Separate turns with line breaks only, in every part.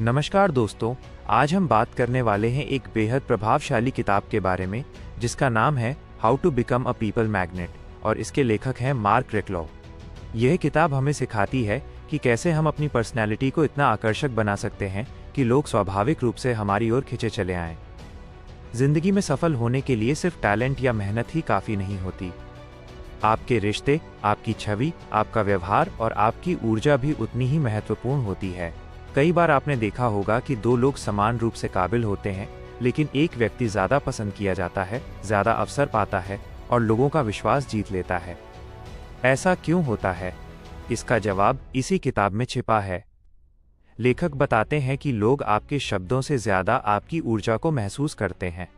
नमस्कार दोस्तों, आज हम बात करने वाले हैं एक बेहद प्रभावशाली किताब के बारे में जिसका नाम है how to become a people magnet और इसके लेखक हैं मार्क रेक्लॉ। यह किताब हमें सिखाती है कि कैसे हम अपनी पर्सनैलिटी को इतना आकर्षक बना सकते हैं कि लोग स्वाभाविक रूप से हमारी ओर खिंचे चले आएं। जिंदगी में सफल होने के लिए सिर्फ टैलेंट या मेहनत ही काफ़ी नहीं होती। आपके रिश्ते, आपकी छवि, आपका व्यवहार और आपकी ऊर्जा भी उतनी ही महत्वपूर्ण होती है। कई बार आपने देखा होगा कि दो लोग समान रूप से काबिल होते हैं, लेकिन एक व्यक्ति ज़्यादा पसंद किया जाता है, ज़्यादा अवसर पाता है और लोगों का विश्वास जीत लेता है। ऐसा क्यों होता है? इसका जवाब इसी किताब में छिपा है। लेखक बताते हैं कि लोग आपके शब्दों से ज़्यादा आपकी ऊर्जा को महसूस करते हैं।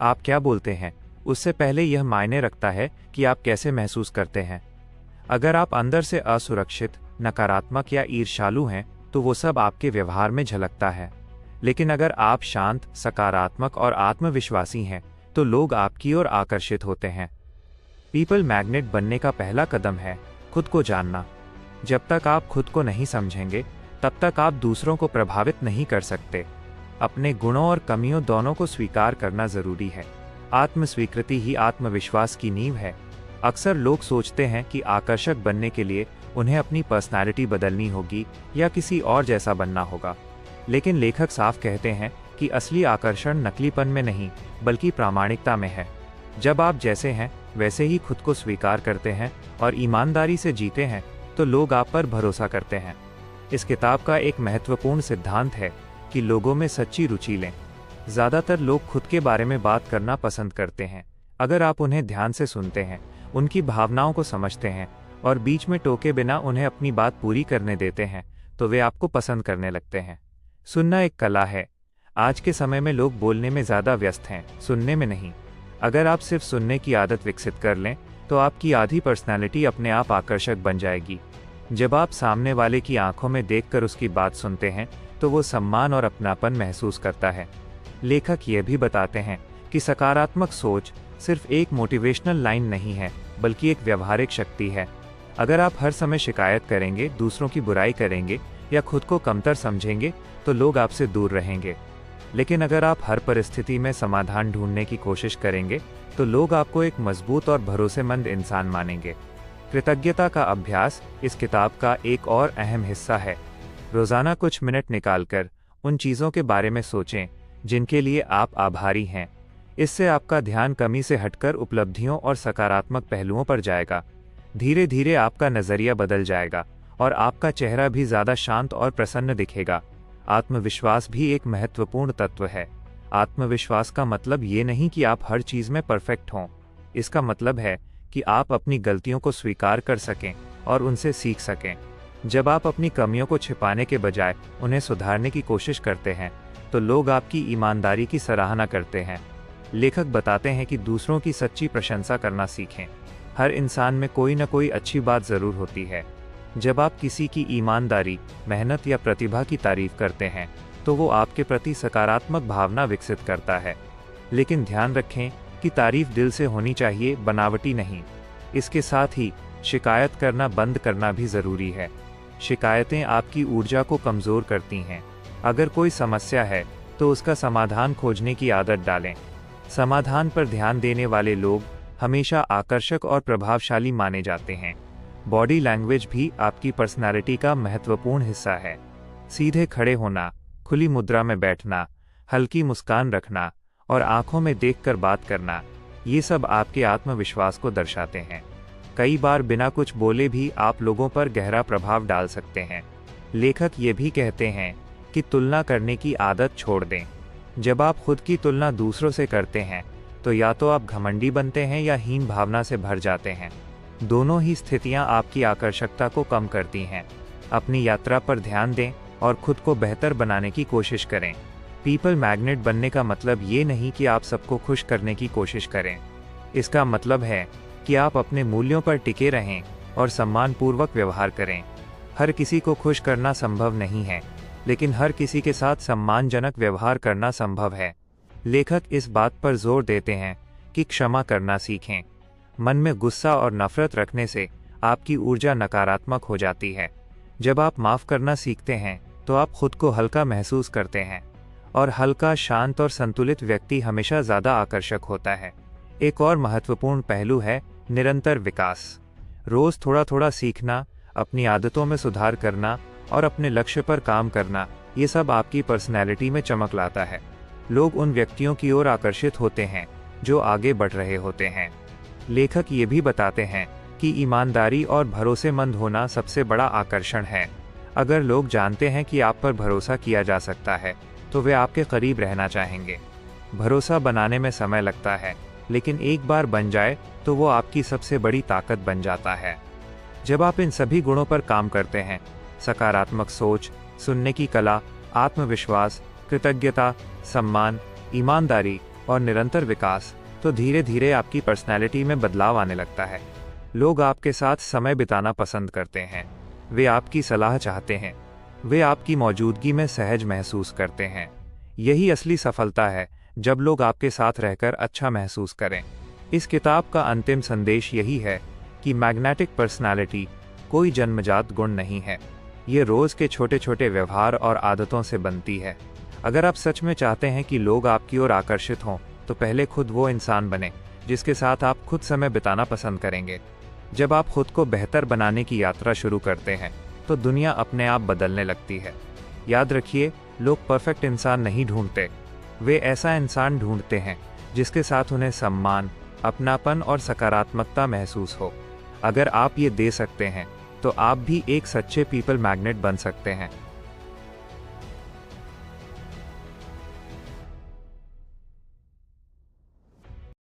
आप क्या बोलते हैं, उससे पहले यह मायने रखता है कि आप कैसे महसूस करते हैं। अगर आप अंदर से असुरक्षित, नकारात्मक या ईर्ष्यालु हैं, तो वो सब आपके व्यवहार में झलकता है। लेकिन अगर आप शांत, सकारात्मक और आत्मविश्वासी हैं, तो लोग आपकी ओर आकर्षित होते हैं। पीपल मैग्नेट बनने का पहला कदम है खुद को जानना। जब तक आप खुद को नहीं समझेंगे, तब तक आप दूसरों को प्रभावित नहीं कर सकते। अपने गुणों और कमियों दोनों को स्वीकार करना जरूरी है। आत्मस्वीकृति ही आत्मविश्वास की नींव है। अक्सर लोग सोचते हैं कि आकर्षक बनने के लिए उन्हें अपनी पर्सनैलिटी बदलनी होगी या किसी और जैसा बनना होगा। लेकिन लेखक साफ कहते हैं कि असली आकर्षण नकलीपन में नहीं, बल्कि प्रामाणिकता में है। जब आप जैसे हैं वैसे ही खुद को स्वीकार करते हैं और ईमानदारी से जीते हैं, तो लोग आप पर भरोसा करते हैं। इस किताब का एक महत्वपूर्ण सिद्धांत है कि लोगों में सच्ची रुचि लें। ज़्यादातर लोग खुद के बारे में बात करना पसंद करते हैं। अगर आप उन्हें ध्यान से सुनते हैं, उनकी भावनाओं को समझते हैं और बीच में टोके बिना उन्हें अपनी बात पूरी करने देते हैं, तो वे आपको पसंद करने लगते हैं। सुनना एक कला है। आज के समय में लोग बोलने में ज़्यादा व्यस्त हैं, सुनने में नहीं। अगर आप सिर्फ सुनने की आदत विकसित कर लें, तो आपकी आधी पर्सनैलिटी अपने आप आकर्षक बन जाएगी। जब आप सामने वाले की आंखों में देखकर उसकी बात सुनते हैं, तो वो सम्मान और अपनापन महसूस करता है। लेखक ये भी बताते हैं कि सकारात्मक सोच सिर्फ एक मोटिवेशनल लाइन नहीं है, बल्कि एक व्यवहारिक शक्ति है। अगर आप हर समय शिकायत करेंगे, दूसरों की बुराई करेंगे या खुद को कमतर समझेंगे, तो लोग आपसे दूर रहेंगे। लेकिन अगर आप हर परिस्थिति में समाधान ढूंढने की कोशिश करेंगे, तो लोग आपको एक मजबूत और भरोसेमंद इंसान मानेंगे। कृतज्ञता का अभ्यास इस किताब का एक और अहम हिस्सा है। रोजाना कुछ मिनट निकालकर उन चीज़ों के बारे में सोचें जिनके लिए आप आभारी हैं। इससे आपका ध्यान कमी से हटकर उपलब्धियों और सकारात्मक पहलुओं पर जाएगा। धीरे धीरे आपका नज़रिया बदल जाएगा और आपका चेहरा भी ज़्यादा शांत और प्रसन्न दिखेगा। आत्मविश्वास भी एक महत्वपूर्ण तत्व है। आत्मविश्वास का मतलब ये नहीं कि आप हर चीज़ में परफेक्ट हों। इसका मतलब है कि आप अपनी गलतियों को स्वीकार कर सकें और उनसे सीख सकें। जब आप अपनी कमियों को छिपाने के बजाय उन्हें सुधारने की कोशिश करते हैं, तो लोग आपकी ईमानदारी की सराहना करते हैं। लेखक बताते हैं कि दूसरों की सच्ची प्रशंसा करना सीखें। हर इंसान में कोई न कोई अच्छी बात ज़रूर होती है। जब आप किसी की ईमानदारी, मेहनत या प्रतिभा की तारीफ करते हैं, तो वो आपके प्रति सकारात्मक भावना विकसित करता है। लेकिन ध्यान रखें कि तारीफ दिल से होनी चाहिए, बनावटी नहीं। इसके साथ ही शिकायत करना बंद करना भी ज़रूरी है। शिकायतें आपकी ऊर्जा को कमज़ोर करती हैं। अगर कोई समस्या है, तो उसका समाधान खोजने की आदत डालें। समाधान पर ध्यान देने वाले लोग हमेशा आकर्षक और प्रभावशाली माने जाते हैं। बॉडी लैंग्वेज भी आपकी पर्सनालिटी का महत्वपूर्ण हिस्सा है। सीधे खड़े होना, खुली मुद्रा में बैठना, हल्की मुस्कान रखना और आंखों में देखकर बात करना, ये सब आपके आत्मविश्वास को दर्शाते हैं। कई बार बिना कुछ बोले भी आप लोगों पर गहरा प्रभाव डाल सकते हैं। लेखक ये भी कहते हैं कि तुलना करने की आदत छोड़ दें। जब आप खुद की तुलना दूसरों से करते हैं, तो या तो आप घमंडी बनते हैं या हीन भावना से भर जाते हैं। दोनों ही स्थितियां आपकी आकर्षकता को कम करती हैं। अपनी यात्रा पर ध्यान दें और खुद को बेहतर बनाने की कोशिश करें। पीपल मैग्नेट बनने का मतलब ये नहीं कि आप सबको खुश करने की कोशिश करें। इसका मतलब है कि आप अपने मूल्यों पर टिके रहें और सम्मानपूर्वक व्यवहार करें। हर किसी को खुश करना संभव नहीं है, लेकिन हर किसी के साथ सम्मानजनक व्यवहार करना संभव है। लेखक इस बात पर जोर देते हैं कि क्षमा करना सीखें। मन में गुस्सा और नफरत रखने से आपकी ऊर्जा नकारात्मक हो जाती है। जब आप माफ़ करना सीखते हैं, तो आप खुद को हल्का महसूस करते हैं, और हल्का, शांत और संतुलित व्यक्ति हमेशा ज़्यादा आकर्षक होता है। एक और महत्वपूर्ण पहलू है निरंतर विकास। रोज़ थोड़ा थोड़ा सीखना, अपनी आदतों में सुधार करना और अपने लक्ष्य पर काम करना, ये सब आपकी पर्सनैलिटी में चमक लाता है। लोग उन व्यक्तियों की ओर आकर्षित होते हैं जो आगे बढ़ रहे होते हैं। लेखक ये भी बताते हैं कि ईमानदारी और भरोसेमंद होना सबसे बड़ा आकर्षण है। अगर लोग जानते हैं कि आप पर भरोसा किया जा सकता है, तो वे आपके करीब रहना चाहेंगे। भरोसा बनाने में समय लगता है, लेकिन एक बार बन जाए तो वो आपकी सबसे बड़ी ताकत बन जाता है। जब आप इन सभी गुणों पर काम करते हैं, सकारात्मक सोच, सुनने की कला, आत्मविश्वास, कृतज्ञता, सम्मान, ईमानदारी और निरंतर विकास, तो धीरे धीरे आपकी पर्सनैलिटी में बदलाव आने लगता है। लोग आपके साथ समय बिताना पसंद करते हैं, वे आपकी सलाह चाहते हैं, वे आपकी मौजूदगी में सहज महसूस करते हैं। यही असली सफलता है, जब लोग आपके साथ रहकर अच्छा महसूस करें। इस किताब का अंतिम संदेश यही है कि मैग्नेटिक पर्सनालिटी कोई जन्मजात गुण नहीं है, ये रोज़ के छोटे छोटे व्यवहार और आदतों से बनती है। अगर आप सच में चाहते हैं कि लोग आपकी ओर आकर्षित हों, तो पहले खुद वो इंसान बने जिसके साथ आप खुद समय बिताना पसंद करेंगे। जब आप खुद को बेहतर बनाने की यात्रा शुरू करते हैं, तो दुनिया अपने आप बदलने लगती है। याद रखिए, लोग परफेक्ट इंसान नहीं ढूंढते, वे ऐसा इंसान ढूंढते हैं जिसके साथ उन्हें सम्मान, अपनापन और सकारात्मकता महसूस हो। अगर आप ये दे सकते हैं, तो आप भी एक सच्चे पीपल मैग्नेट बन सकते हैं।